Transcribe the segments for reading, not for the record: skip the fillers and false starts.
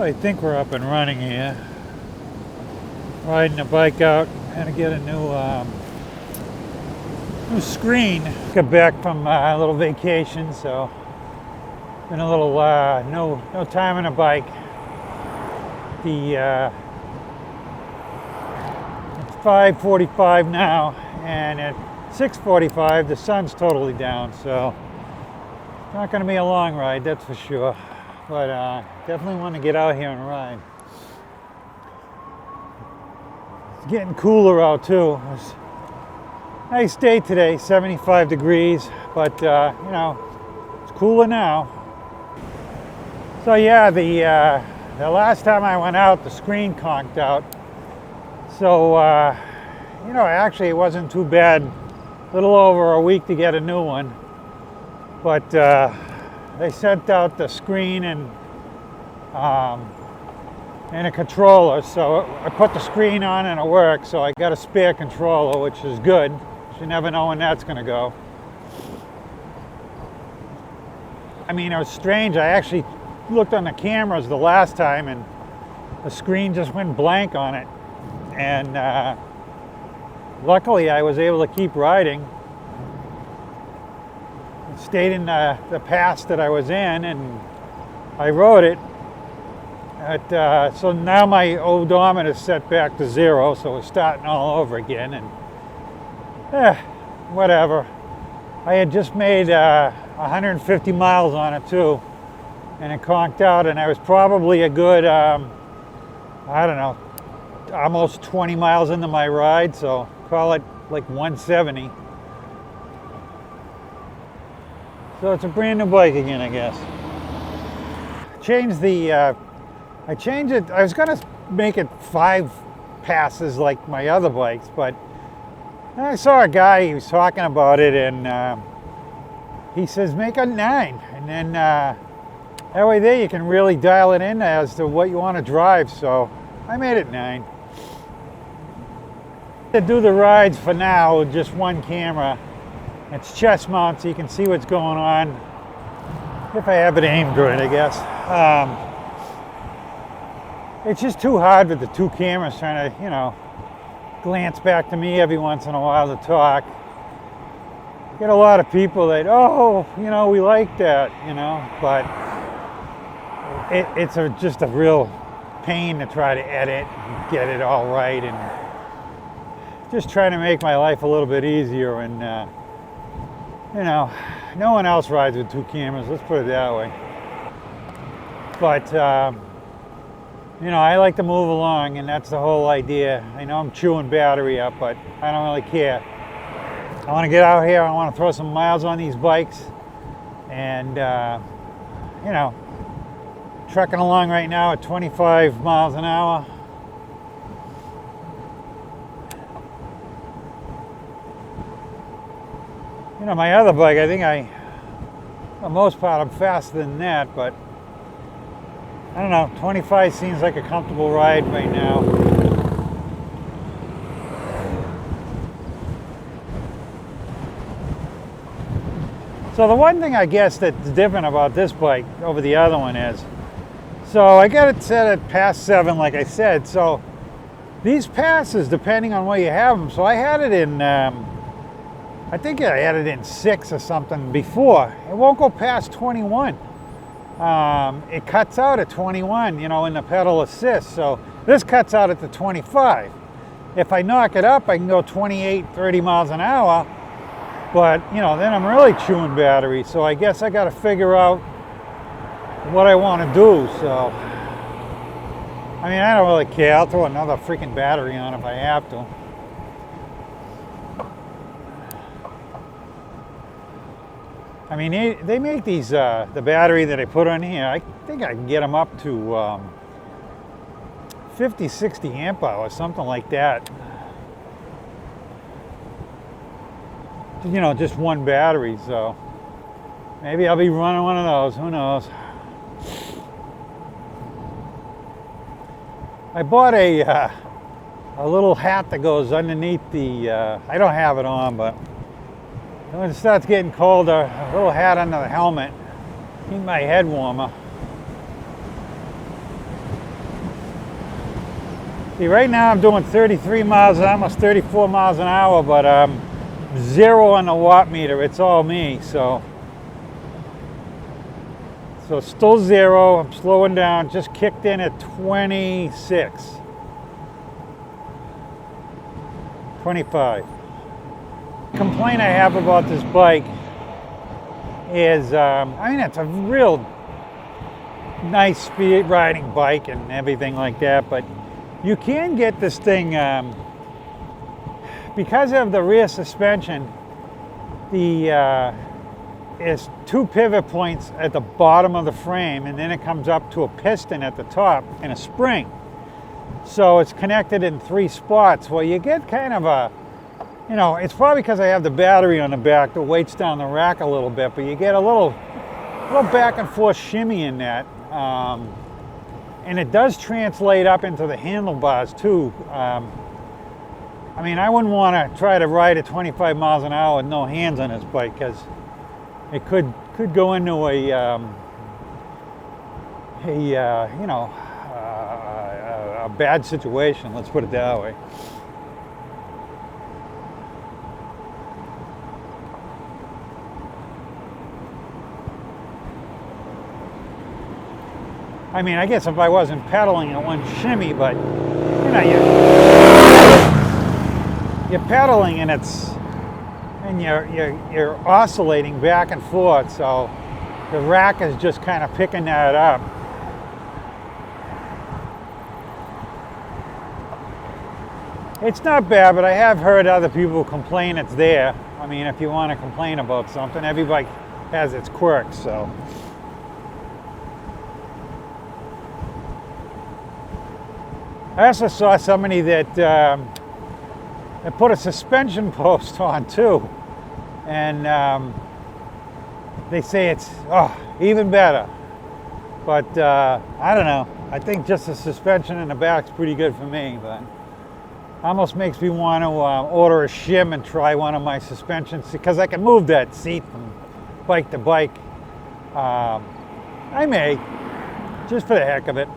So I think we're up and running here. Riding the bike out, had to get a new screen. Got back from a little vacation, so been a little no time on a bike. It's 5:45 now, and at 6:45 the sun's totally down, so it's not going to be a long ride, that's for sure. But definitely want to get out here and ride. It's getting cooler out too. It's a nice day today, 75 degrees, but you know, it's cooler now. So yeah, the last time I went out, the screen conked out. So you know, actually it wasn't too bad. A little over a week to get a new one, but they sent out the screen and a controller, so I put the screen on and it worked, so I got a spare controller, which is good. You never know when that's going to go. I mean, it was strange. I actually looked on the cameras the last time and the screen just went blank on it, and luckily I was able to keep riding. Stayed in the pass that I was in, and I rode it. So now my odometer is set back to 0, so we're starting all over again, and whatever. I had just made 150 miles on it too, and it conked out, and I was probably a good, I don't know, almost 20 miles into my ride, so call it like 170. So it's a brand new bike again, I guess. I changed it. I was gonna make it 5 passes like my other bikes, but I saw a guy, he was talking about it, and he says make it 9, and then that way there you can really dial it in as to what you want to drive. So I made it 9. To do the rides for now with just one camera. It's chest mount, so you can see what's going on if I have it aimed right, I guess. It's just too hard with the 2 cameras trying to, you know, glance back to me every once in a while to talk. Get a lot of people that, oh, you know, we like that, you know, but it's just a real pain to try to edit and get it all right, and just trying to make my life a little bit easier. And you know, no one else rides with 2 cameras, let's put it that way. But you know, I like to move along, and that's the whole idea. I know I'm chewing battery up, but I don't really care. I want to get out here, I want to throw some miles on these bikes, and you know, trucking along right now at 25 miles an hour. You know, my other bike, I think for the most part, I'm faster than that, but I don't know, 25 seems like a comfortable ride right now. So the one thing I guess that's different about this bike over the other one is, so I got it set at pass 7, like I said, so these passes, depending on where you have them, so I had it in, I think I had it in 6 or something before. It won't go past 21. It cuts out at 21, you know, in the pedal assist. So this cuts out at the 25. If I knock it up, I can go 28, 30 miles an hour. But, you know, then I'm really chewing battery. So I guess I got to figure out what I want to do. So, I mean, I don't really care. I'll throw another freaking battery on if I have to. I mean, they make these, the battery that I put on here, I think I can get them up to 50, 60 amp hours, something like that. You know, just one battery, so maybe I'll be running one of those, who knows. I bought a little hat that goes underneath the, I don't have it on, but when it starts getting colder, a little hat under the helmet, keep my head warmer. See, right now I'm doing 33 miles, almost 34 miles an hour, but zero on the watt meter. It's all me, so still zero. I'm slowing down. Just kicked in at 26, 25. Complaint I have about this bike is, I mean, it's a real nice speed riding bike and everything like that, but you can get this thing, because of the rear suspension, is two pivot points at the bottom of the frame, and then it comes up to a piston at the top and a spring. So it's connected in 3 spots. Well, you get kind of a, you know, it's probably because I have the battery on the back that weights down the rack a little bit, but you get a little back and forth shimmy in that. And it does translate up into the handlebars too. I mean, I wouldn't want to try to ride at 25 miles an hour with no hands on this bike, because it could go into a bad situation. Let's put it that way. I mean, I guess if I wasn't pedaling, it wouldn't shimmy, but you know, you're pedaling and you're oscillating back and forth, so the rack is just kind of picking that up. It's not bad, but I have heard other people complain it's there. I mean, if you want to complain about something, every bike has its quirks, so. I also saw somebody that put a suspension post on too, and they say it's even better. But I don't know. I think just the suspension in the back's pretty good for me, but almost makes me want to order a shim and try one of my suspensions, because I can move that seat from bike to bike. I may, just for the heck of it.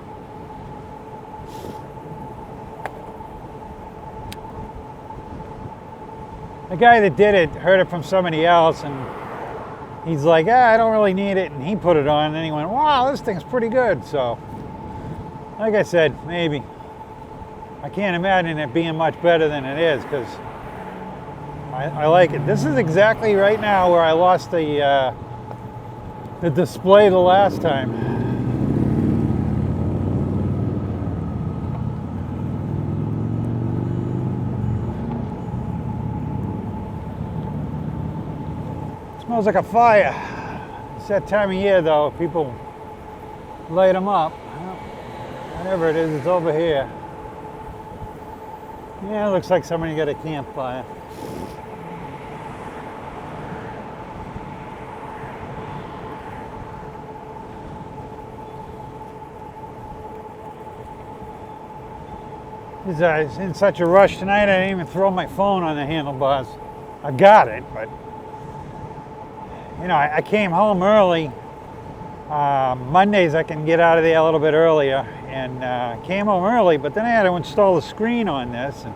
The guy that did it heard it from somebody else, and he's like, I don't really need it, and he put it on, and then he went, wow, this thing's pretty good. So, like I said, maybe. I can't imagine it being much better than it is, because I like it. This is exactly right now where I lost the display the last time. Smells like a fire. It's that time of year though, people light them up. Whatever it is, it's over here. Yeah, it looks like somebody got a campfire. I was in such a rush tonight, I didn't even throw my phone on the handlebars. I got it, but you know, I came home early. Mondays I can get out of there a little bit earlier, and came home early, but then I had to install the screen on this, and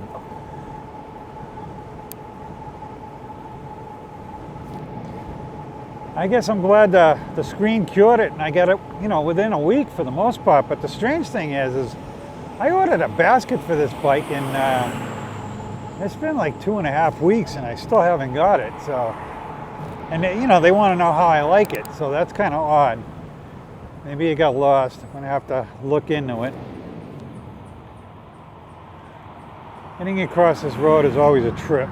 I guess I'm glad the screen cured it, and I got it, you know, within a week for the most part. But the strange thing is I ordered a basket for this bike, and it's been like 2.5 weeks, and I still haven't got it. So, and they, you know, they want to know how I like it, so that's kind of odd. Maybe it got lost. I'm gonna have to look into it. Getting across this road is always a trip.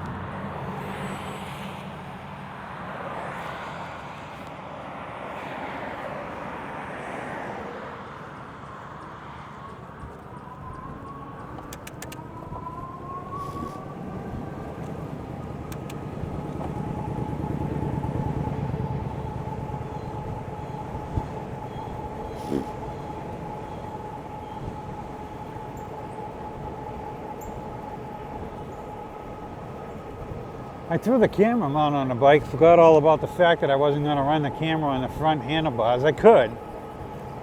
I threw the camera mount on the bike, forgot all about the fact that I wasn't going to run the camera on the front handlebars. I could,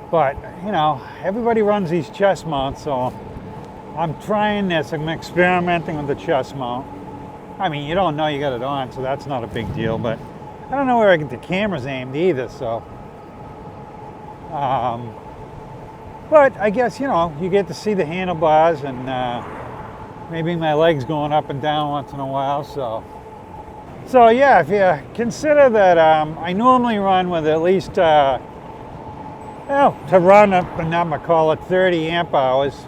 but you know, everybody runs these chest mounts, so I'm trying this. I'm experimenting with the chest mount. I mean, you don't know you got it on, so that's not a big deal, but I don't know where I get the cameras aimed either, so. But I guess, you know, you get to see the handlebars and maybe my legs going up and down once in a while, so. So yeah, if you consider that I normally run with at least, well, to run up a number, call it 30 amp hours.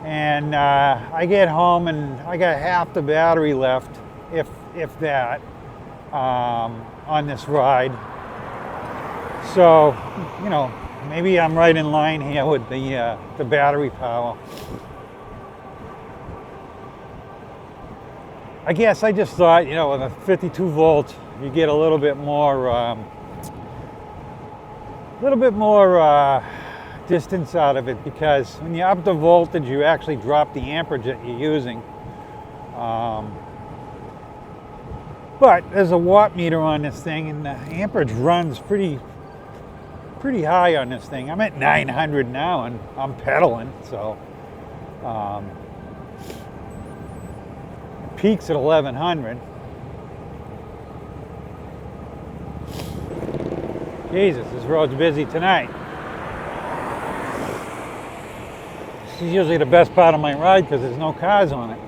And I get home and I got half the battery left, if that, on this ride. So, you know, maybe I'm right in line here with the battery power. I guess I just thought, you know, with a 52 volt, you get a little bit more distance out of it, because when you up the voltage, you actually drop the amperage that you're using. But there's a watt meter on this thing, and the amperage runs pretty high on this thing. I'm at 900 now, and I'm pedaling, so peaks at 1100. Jesus, this road's busy tonight. This is usually the best part of my ride because there's no cars on it.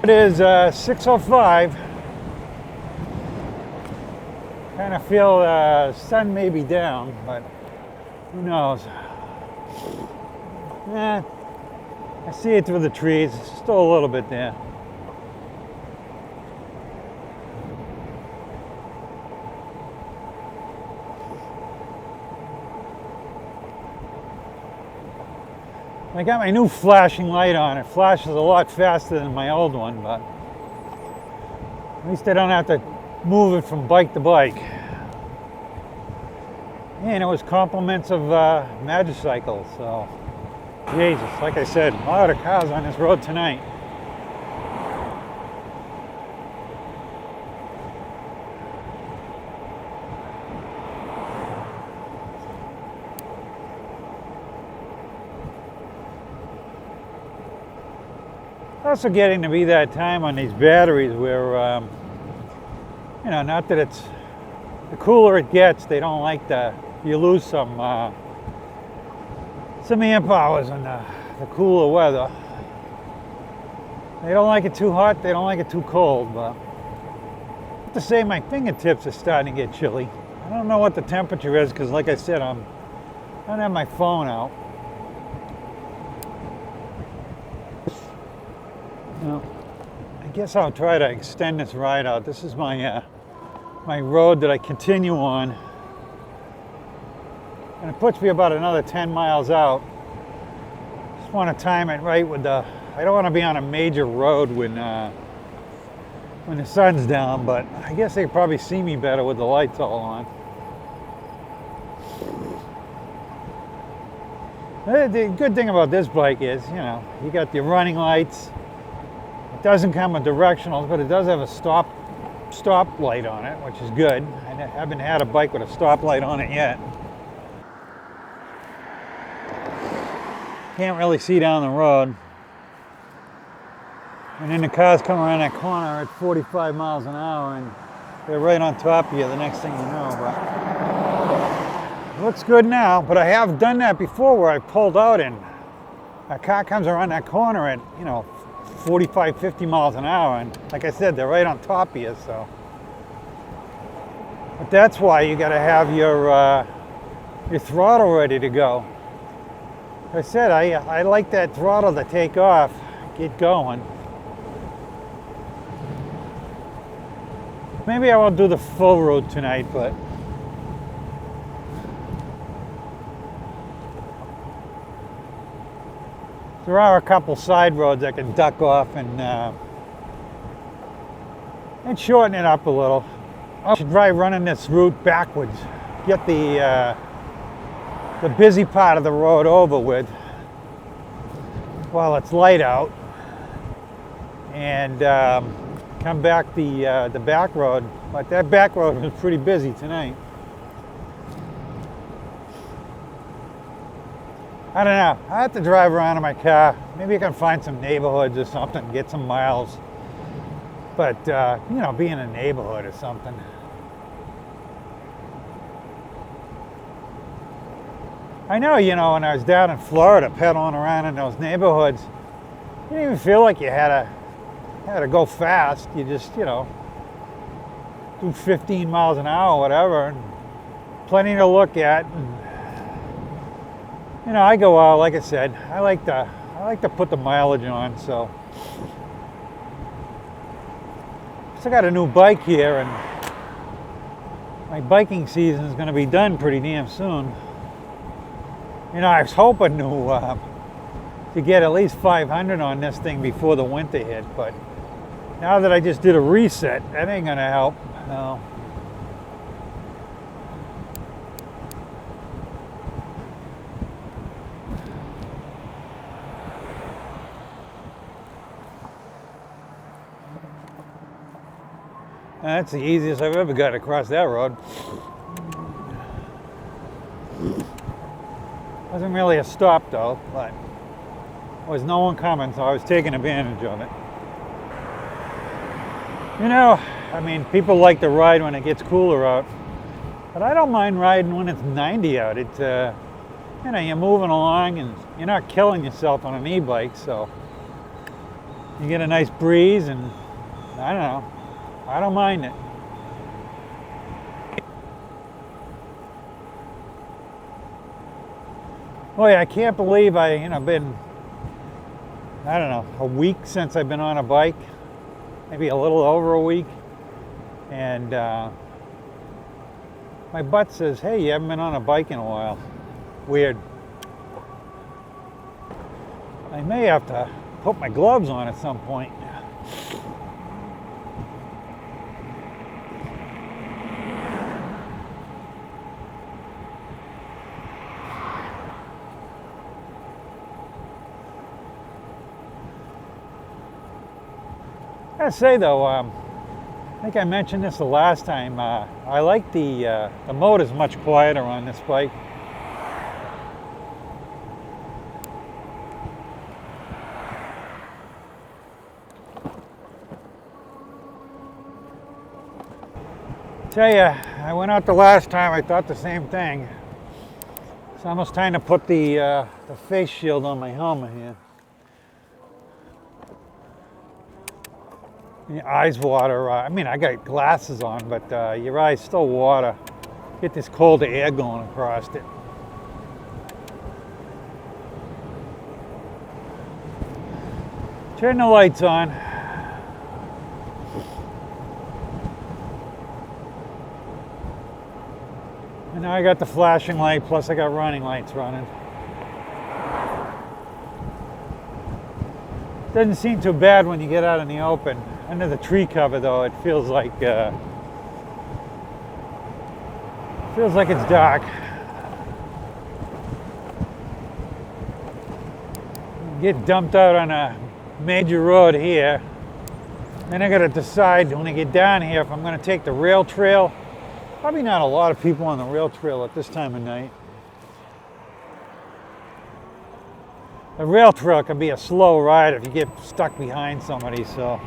It is 6:05. Kind of feel the sun may be down, but who knows? I see it through the trees. It's still a little bit there. I got my new flashing light on. It flashes a lot faster than my old one, but at least I don't have to move it from bike to bike. And it was compliments of Magicycle, so Jesus, like I said, a lot of cars on this road tonight. Also getting to be that time on these batteries where, you know, not that it's, the cooler it gets, they don't like you lose some amp hours in the cooler weather. They don't like it too hot, they don't like it too cold, but I have to say my fingertips are starting to get chilly. I don't know what the temperature is because, like I said, I don't have my phone out. Well, I guess I'll try to extend this ride out. This is my my road that I continue on, and it puts me about another 10 miles out. Just want to time it right with I don't want to be on a major road when the sun's down, but I guess they probably see me better with the lights all on. The good thing about this bike is, you know, you got the running lights. It doesn't come with directionals, but it does have a stop light on it, which is good. I haven't had a bike with a stop light on it yet. Can't really see down the road. And then the cars come around that corner at 45 miles an hour and they're right on top of you the next thing you know. But it looks good now, but I have done that before where I pulled out and a car comes around that corner at, you know, 45, 50 miles an hour, and like I said, they're right on top of you, so. But that's why you gotta have your throttle ready to go. Like I said, I like that throttle to take off, get going. Maybe I won't do the full road tonight, but there are a couple side roads I can duck off and shorten it up a little. I should try running this route backwards. Get the busy part of the road over with while it's light out, and come back the back road. But that back road was pretty busy tonight. I don't know. I have to drive around in my car. Maybe I can find some neighborhoods or something, get some miles. But, you know, be in a neighborhood or something. I know, you know, when I was down in Florida pedaling around in those neighborhoods, you didn't even feel like you had to go fast. You just, you know, do 15 miles an hour or whatever, and plenty to look at. And, you know, I go out, like I said, I like to put the mileage on, so. I got a new bike here, and my biking season is going to be done pretty damn soon. You know, I was hoping to get at least 500 on this thing before the winter hit, but now that I just did a reset, that ain't going to help. No. That's the easiest I've ever got across that road. Wasn't really a stop though, but there was no one coming, so I was taking advantage of it. You know, I mean, people like to ride when it gets cooler out, but I don't mind riding when it's 90 out. It's, you know, you're moving along and you're not killing yourself on an e-bike, so you get a nice breeze, and I don't know. I don't mind it. Boy, I can't believe been, I don't know, a week since I've been on a bike, maybe a little over a week, and my butt says, hey, you haven't been on a bike in a while. Weird. I may have to put my gloves on at some point. I gotta say though, I think I mentioned this the last time. I like the motor's much quieter on this bike. Tell ya, I went out the last time. I thought the same thing. It's almost time to put the face shield on my helmet here. Your eyes water. I mean, I got glasses on, but your eyes still water. Get this cold air going across it. Turn the lights on. And now I got the flashing light, plus I got running lights running. Doesn't seem too bad when you get out in the open. Under the tree cover, though, it feels like it's dark. Get dumped out on a major road here. Then I got to decide when I get down here if I'm going to take the rail trail. Probably not a lot of people on the rail trail at this time of night. The rail trail can be a slow ride if you get stuck behind somebody, so.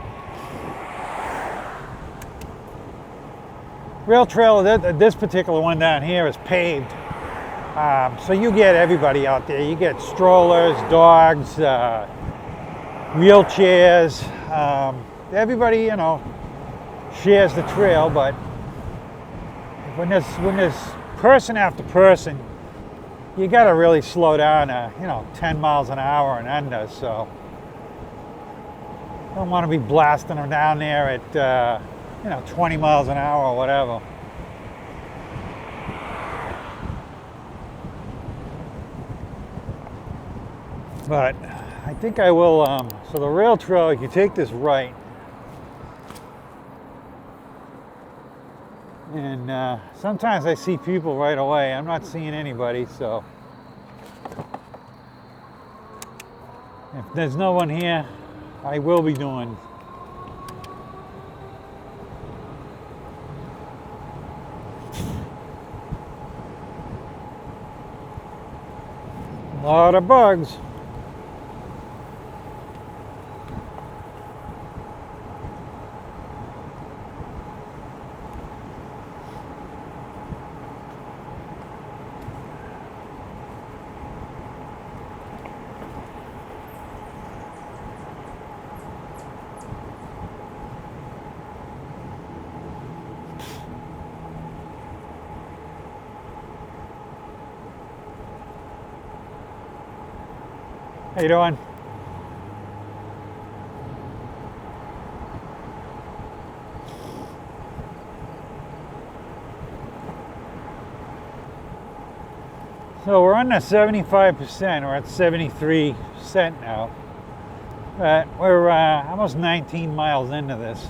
Rail trail, this particular one down here is paved. So you get everybody out there. You get strollers, dogs, wheelchairs. Everybody, you know, shares the trail, but when there's person after person, you got to really slow down, 10 miles an hour and under, so don't want to be blasting them down there at, 20 miles an hour or whatever. But I think I will, so the rail trail, if you take this right, and sometimes I see people right away. I'm not seeing anybody, so if there's no one here, I will be doing. A lot of bugs. How you doing? So we're on the 75%. We're at 73% now. We're almost 19 miles into this.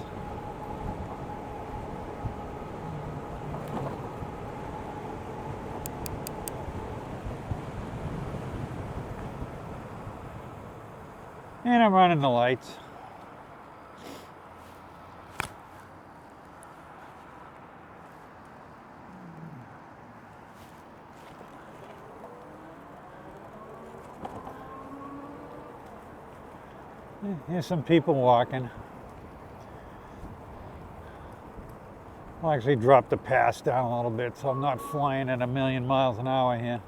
And I'm running the lights. Here's some people walking. I'll actually drop the pass down a little bit so I'm not flying at 1,000,000 miles an hour here.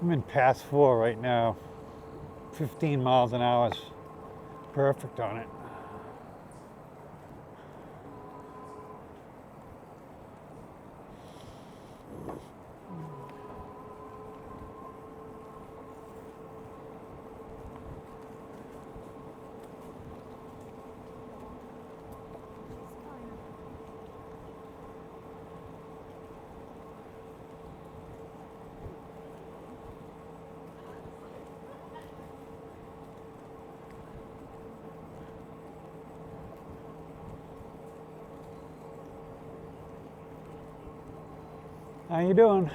I'm in pass 4 right now. 15 miles an hour is perfect on it. How you doing?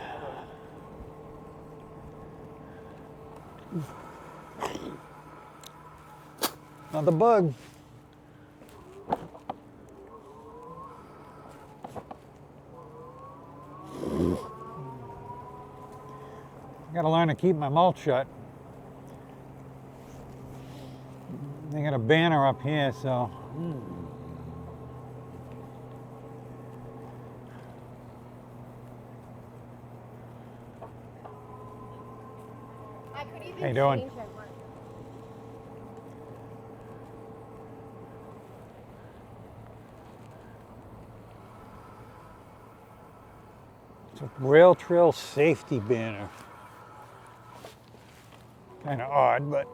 Another bug. Gotta learn to keep my mouth shut. They got a banner up here, so. How you doing? It's a rail trail safety banner. Kind of odd, but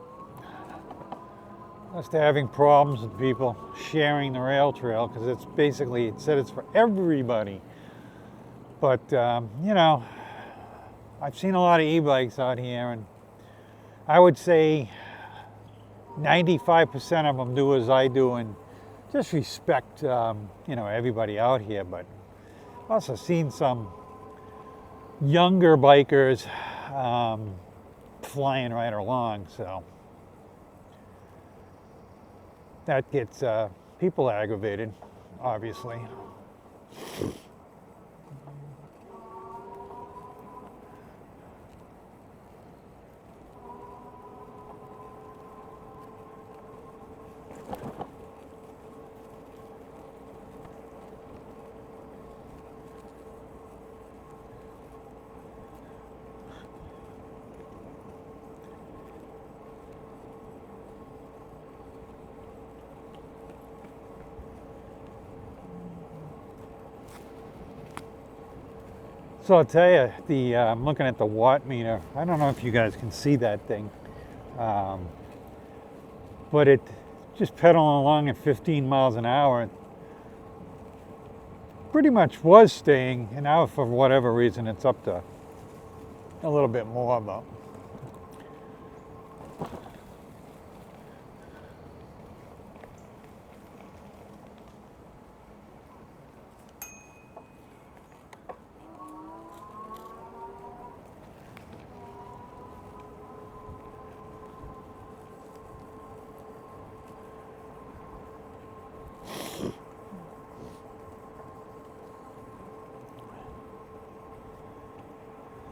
must be having problems with people sharing the rail trail because it's basically, it said it's for everybody. But, you know, I've seen a lot of e-bikes out here, and I would say 95% of them do as I do and just respect, you know, everybody out here. But I've also seen some younger bikers flying right along, so that gets people aggravated, obviously. So I'll tell you, I'm looking at the watt meter. I don't know if you guys can see that thing, but it just pedaling along at 15 miles an hour. Pretty much was staying, and now for whatever reason it's up to a little bit more. But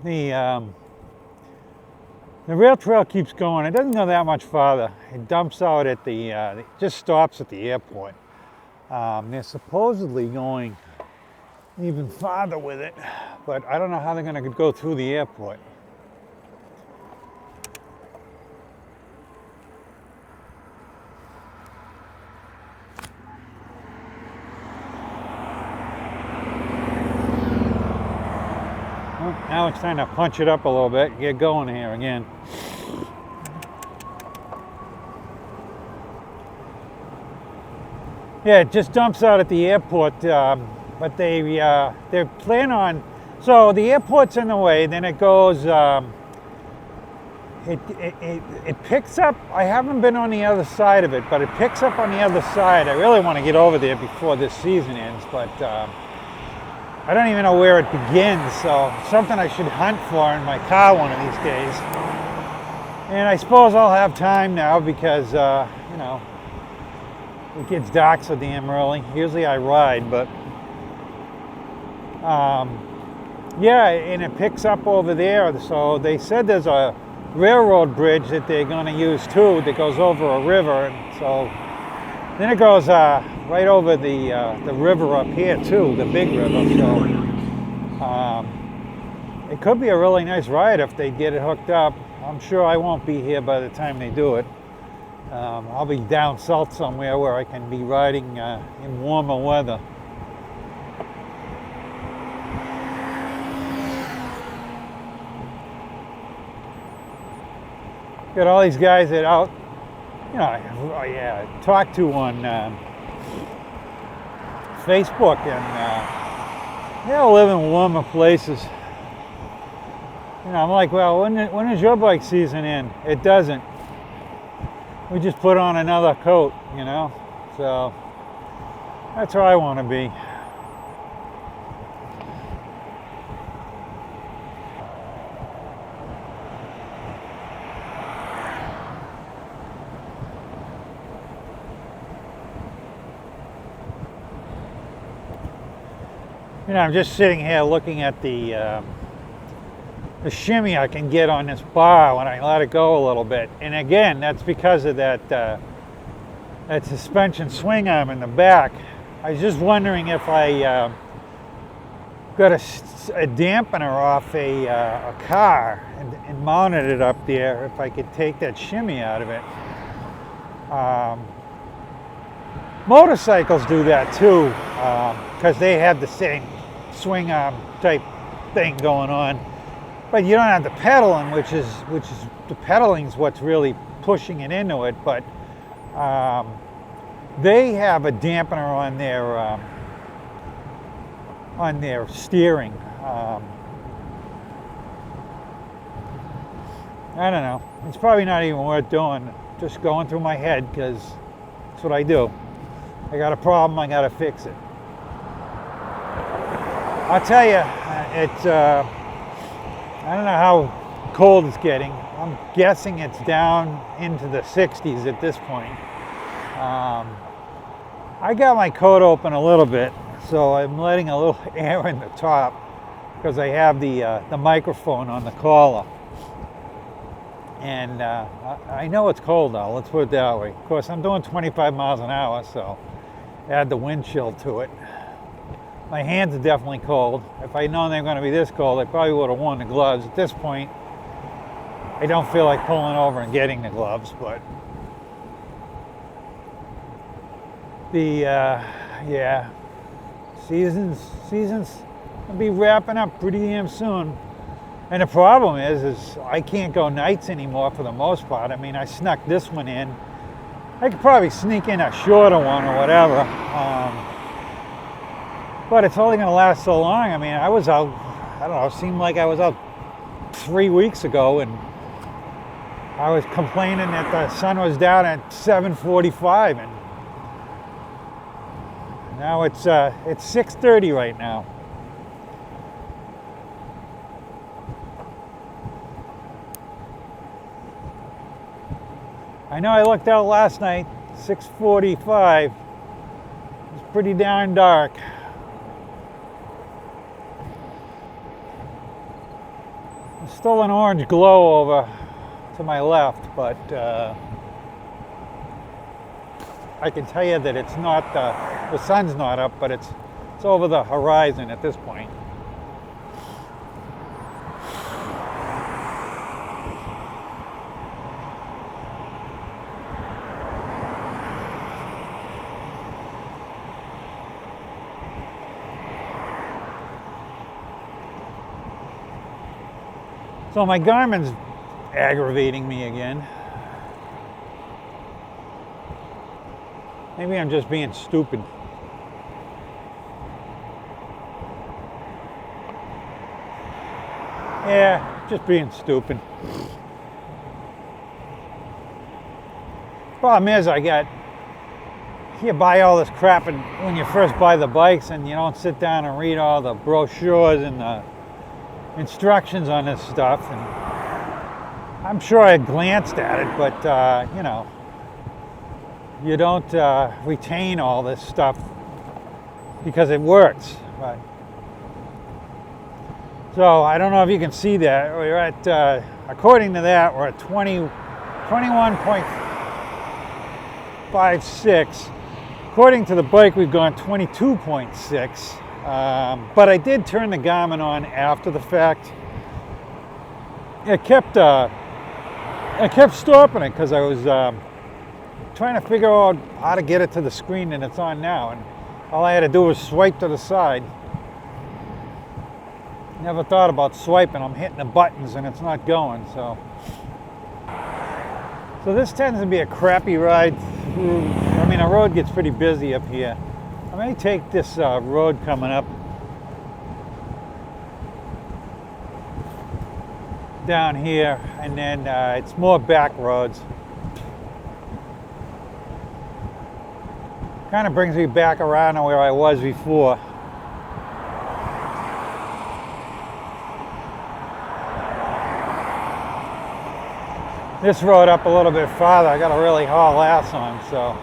the rail trail keeps going. It doesn't go that much farther. It dumps out at it just stops at the airport. They're supposedly going even farther with it, but I don't know how they're going to go through the airport. Now it's time to punch it up a little bit, get going here again. Yeah, it just dumps out at the airport, but they're planning on. So the airport's in the way, then it goes. It picks up. I haven't been on the other side of it, but it picks up on the other side. I really want to get over there before this season ends, but. I don't even know where it begins, so something I should hunt for in my car one of these days. And I suppose I'll have time now because, you know, it gets dark so damn early. Usually I ride, but yeah, and it picks up over there. So they said there's a railroad bridge that they're going to use too that goes over a river. And so then it goes right over the river up here too, the big river. So it could be a really nice ride if they get it hooked up. I'm sure I won't be here by the time they do it. I'll be down south somewhere where I can be riding in warmer weather. Got all these guys that out, you know, I talk to on Facebook, and they all live in warmer places. You know, I'm like, well, when is your bike season end? It doesn't. We just put on another coat, you know. So that's where I want to be. You know, I'm just sitting here looking at the shimmy I can get on this bar when I let it go a little bit. And again, that's because of that suspension swing arm in the back. I was just wondering if I got a dampener off a car and mounted it up there, if I could take that shimmy out of it. Motorcycles do that too, because they have the same swing arm type thing going on, but you don't have the pedaling, which is the pedaling is what's really pushing it into it. But they have a dampener on their steering. I don't know. It's probably not even worth doing. Just going through my head because that's what I do. I got a problem, I got to fix it. I'll tell you, I don't know how cold it's getting. I'm guessing it's down into the 60s at this point. I got my coat open a little bit, so I'm letting a little air in the top because I have the microphone on the collar. And I know it's cold now, let's put it that way. Of course, I'm doing 25 miles an hour, so add the wind chill to it. My hands are definitely cold. If I'd known they were going to be this cold, I probably would have worn the gloves. At this point, I don't feel like pulling over and getting the gloves, but yeah, seasons will be wrapping up pretty damn soon. And the problem is I can't go nights anymore for the most part. I mean, I snuck this one in. I could probably sneak in a shorter one or whatever. But it's only going to last so long. I mean, I was out, I don't know, it seemed like I was out 3 weeks ago, and I was complaining that the sun was down at 7:45, and now it's 6:30 right now. I know I looked out last night, 6:45. It was pretty darn dark. There's still an orange glow over to my left, but I can tell you that it's not, the sun's not up, but it's over the horizon at this point. So my Garmin's aggravating me again. Maybe I'm just being stupid. Yeah, just being stupid. Problem is, you buy all this crap and when you first buy the bikes and you don't sit down and read all the brochures and the instructions on this stuff. And I'm sure I glanced at it, but you know, you don't retain all this stuff because it works. But so I don't know if you can see that. We're at, according to that, we're at 21.56. According to the bike, we've gone 22.6. But I did turn the Garmin on after the fact. It kept stopping it because I was trying to figure out how to get it to the screen that it's on now, and all I had to do was swipe to the side. Never thought about swiping. I'm hitting the buttons and it's not going. So this tends to be a crappy ride through. I mean, the road gets pretty busy up here. I may take this road coming up down here, and then it's more back roads. Kind of brings me back around to where I was before. This road up a little bit farther, I got to really haul ass on, so.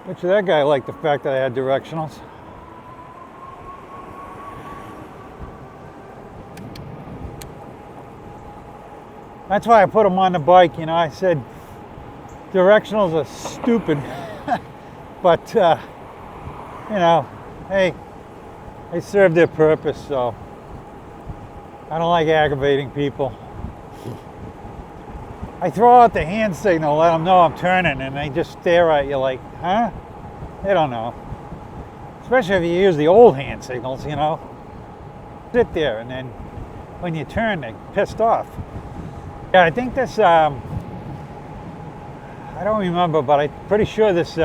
Which that guy liked the fact that I had directionals. That's why I put them on the bike, you know. I said directionals are stupid, but you know, hey, they serve their purpose, so I don't like aggravating people. I throw out the hand signal, let them know I'm turning, and they just stare at you like, huh? They don't know. Especially if you use the old hand signals, you know. Sit there, and then when you turn, they're pissed off. Yeah, I think this, I don't remember, but I'm pretty sure this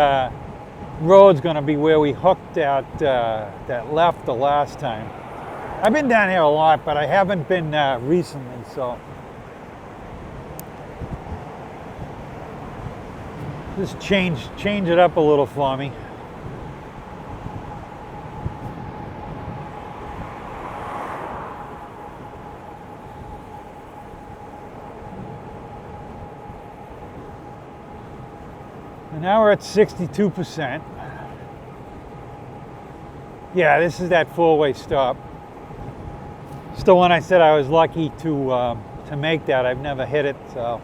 road's going to be where we hooked at that left the last time. I've been down here a lot, but I haven't been recently, so. Just change it up a little for me. And now we're at 62%. Yeah, this is that four-way stop. Still, when I said I was lucky to make that, I've never hit it, so.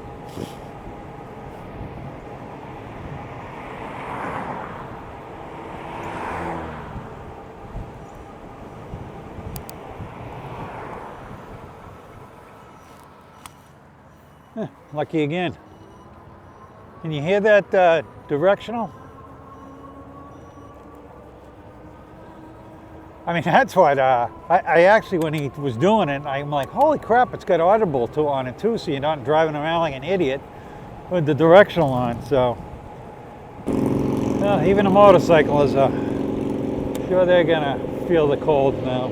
Lucky again. Can you hear that directional? I mean, that's what I actually, when he was doing it, I'm like, holy crap, it's got audible on it too, so you're not driving around like an idiot with the directional on. So even a motorcyclist, sure they're gonna feel the cold now.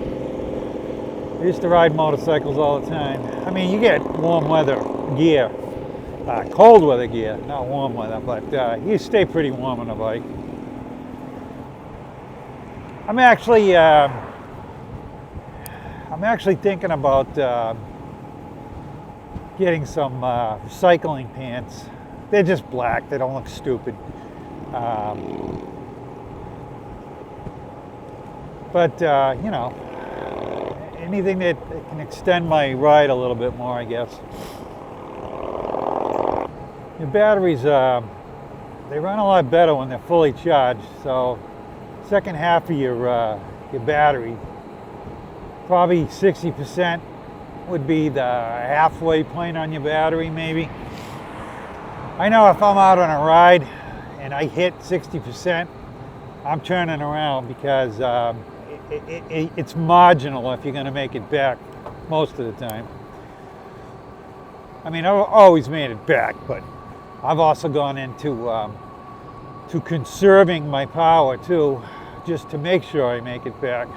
I used to ride motorcycles all the time. I mean, you get warm weather gear, cold weather gear, not warm weather, but you stay pretty warm on a bike. I'm actually thinking about getting some cycling pants. they're just black. They don't look stupid. But you know, anything that can extend my ride a little bit more, I guess. Your batteries, they run a lot better when they're fully charged. So, second half of your battery, probably 60% would be the halfway point on your battery, maybe. I know if I'm out on a ride and I hit 60%, I'm turning around because it's marginal if you're going to make it back most of the time. I mean, I've always made it back, but I've also gone into to conserving my power too, just to make sure I make it back.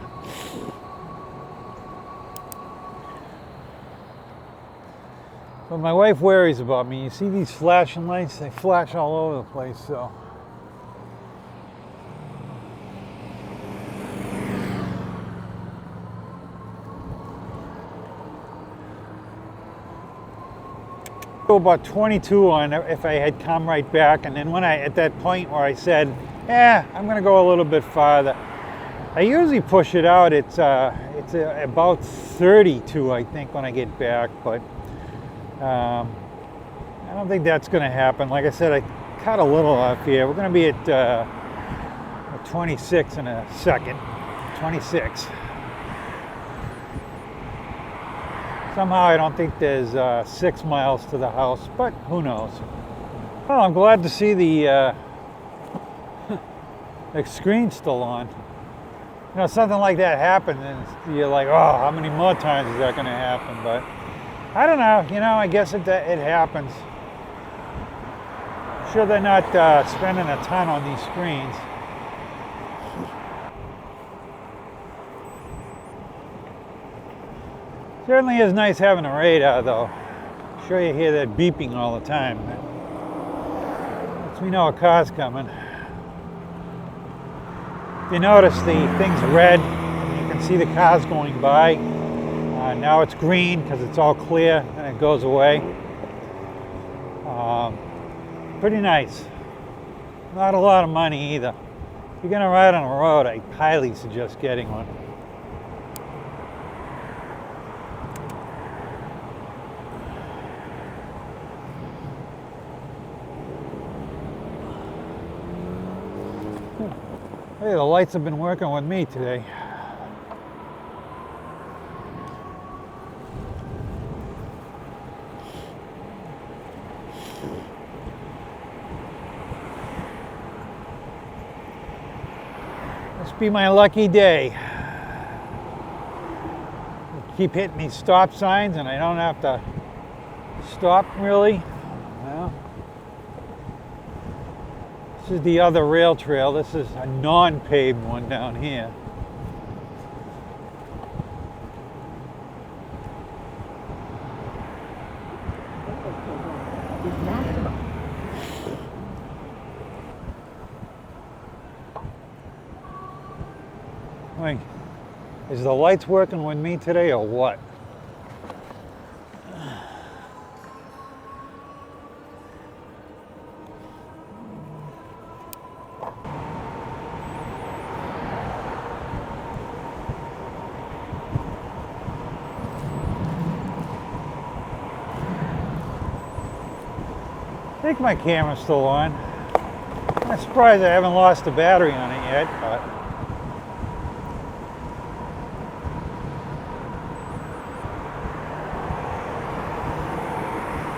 But my wife worries about me. You see these flashing lights? They flash all over the place, so. About 22 on if I had come right back, and then when at that point where I said, I'm going to go a little bit farther, I usually push it out. It's about 32, I think, when I get back, but I don't think that's going to happen. Like I said, I cut a little off here. We're going to be at 26 in a second. 26. Somehow I don't think there's 6 miles to the house, but who knows. Well, I'm glad to see the screen's still on. You know, something like that happens and you're like, oh, how many more times is that going to happen? But I don't know, you know, I guess it happens. Sure they're not spending a ton on these screens. Certainly is nice having a radar though. I'm sure you hear that beeping all the time. That lets me know a car's coming. If you notice, the thing's red, you can see the cars going by. Now it's green because it's all clear and it goes away. Pretty nice. Not a lot of money either. If you're gonna ride on a road, I highly suggest getting one. Hey, the lights have been working with me today. Must be my lucky day. I keep hitting these stop signs and I don't have to stop really. Well, this is the other rail trail. This is a non-paved one down here. Wait, is the lights working with me today or what? I think my camera's still on. I'm surprised I haven't lost the battery on it yet, but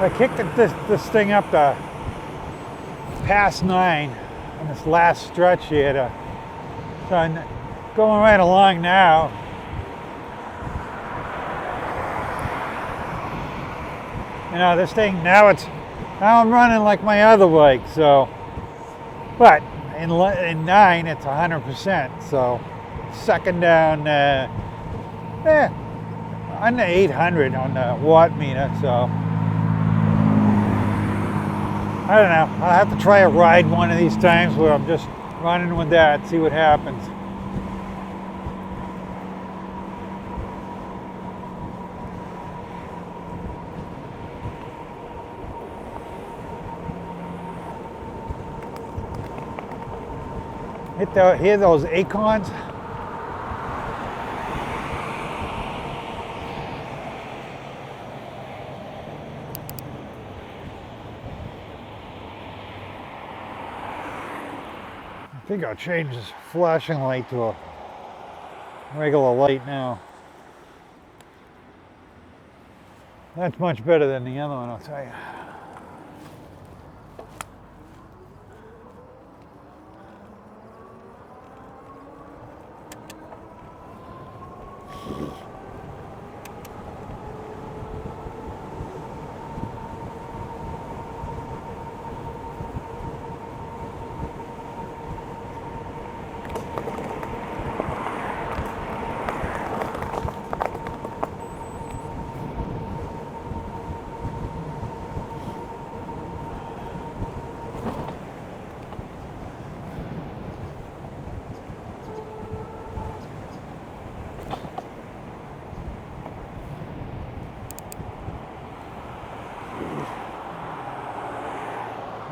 I kicked this thing up to past 9 on this last stretch here. So I'm going right along now. You know, this thing, now I'm running like my other bike, so, but in 9 it's 100%, so sucking down under 800 on the watt meter, so I don't know. I'll have to try a ride one of these times where I'm just running with that, see what happens. Hear those acorns? I think I'll change this flashing light to a regular light now. That's much better than the other one, I'll tell you.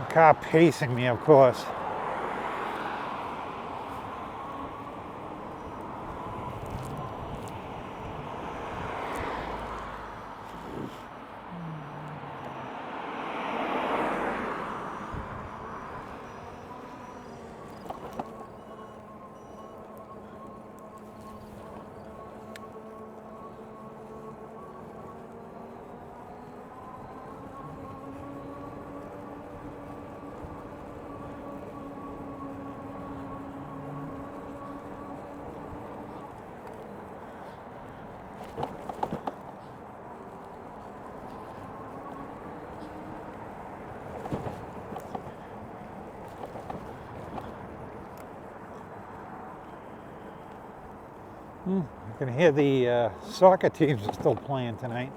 Car pacing me, of course. You can hear the soccer teams are still playing tonight.